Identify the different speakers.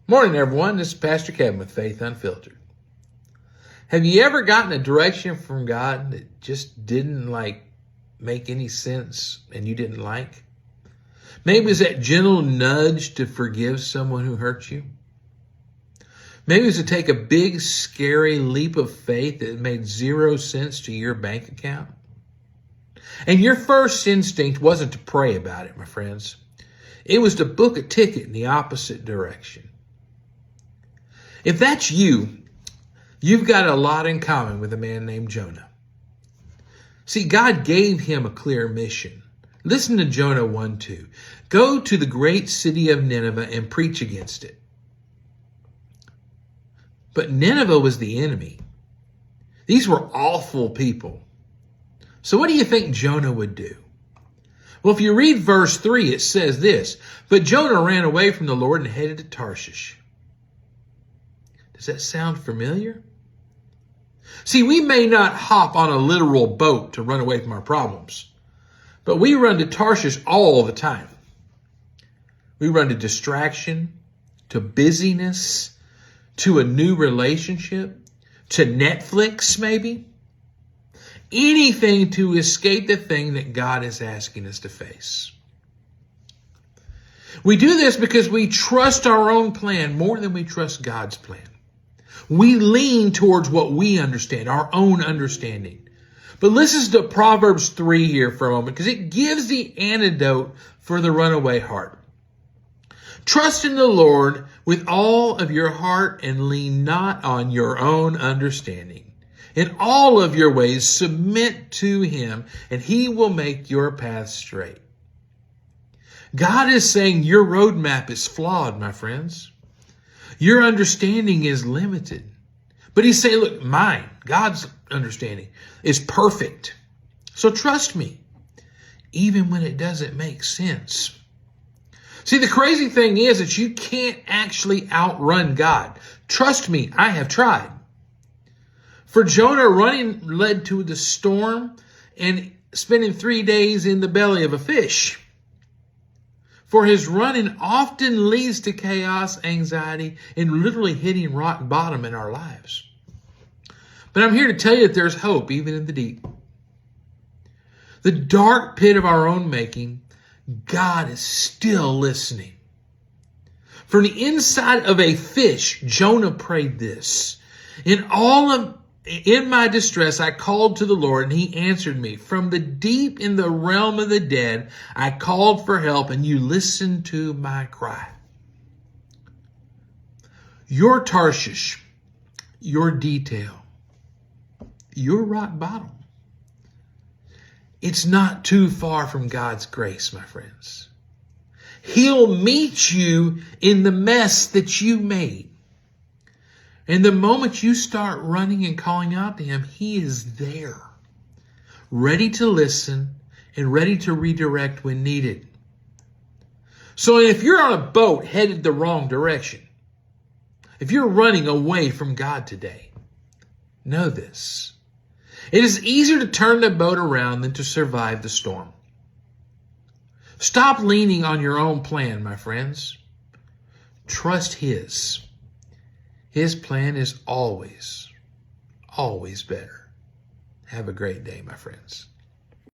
Speaker 1: Morning, everyone. This is Pastor Kevin with Faith Unfiltered. Have you ever gotten a direction from God that just didn't make any sense and you didn't like? Maybe it's that gentle nudge to forgive someone who hurt you. Maybe it's to take a big, scary leap of faith that made zero sense to your bank account. And your first instinct wasn't to pray about it, my friends. It was to book a ticket in the opposite direction. If that's you, you've got a lot in common with a man named Jonah. See, God gave him a clear mission. Listen to Jonah 1:2. Go to the great city of Nineveh and preach against it. But Nineveh was the enemy. These were awful people. So what do you think Jonah would do? Well, if you read verse 3, it says this, but Jonah ran away from the Lord and headed to Tarshish. Does that sound familiar? See, we may not hop on a literal boat to run away from our problems, but we run to Tarshish all the time. We run to distraction, to busyness, to a new relationship, to Netflix maybe. Anything to escape the thing that God is asking us to face. We do this because we trust our own plan more than we trust God's plan. We lean towards what we understand, our own understanding. But listen to Proverbs 3 here for a moment, because it gives the antidote for the runaway heart. Trust in the Lord with all of your heart and lean not on your own understanding. In all of your ways, submit to him, and he will make your path straight. God is saying your roadmap is flawed, my friends. Your understanding is limited. But he's saying, look, God's understanding is perfect. So trust me, even when it doesn't make sense. See, the crazy thing is that you can't actually outrun God. Trust me, I have tried. For Jonah, running led to the storm and spending 3 days in the belly of a fish. For his running often leads to chaos, anxiety, and literally hitting rock bottom in our lives. But I'm here to tell you that there's hope even in the deep. The dark pit of our own making, God is still listening. From the inside of a fish, Jonah prayed this. In my distress, I called to the Lord, and he answered me. From the deep in the realm of the dead, I called for help, and you listened to my cry. Your Tarshish, your detail, your rock bottom. It's not too far from God's grace, my friends. He'll meet you in the mess that you made. And the moment you start running and calling out to him, he is there, ready to listen and ready to redirect when needed. So if you're on a boat headed the wrong direction, if you're running away from God today, know this. It is easier to turn the boat around than to survive the storm. Stop leaning on your own plan, my friends. Trust his. His plan is always, always better. Have a great day, my friends.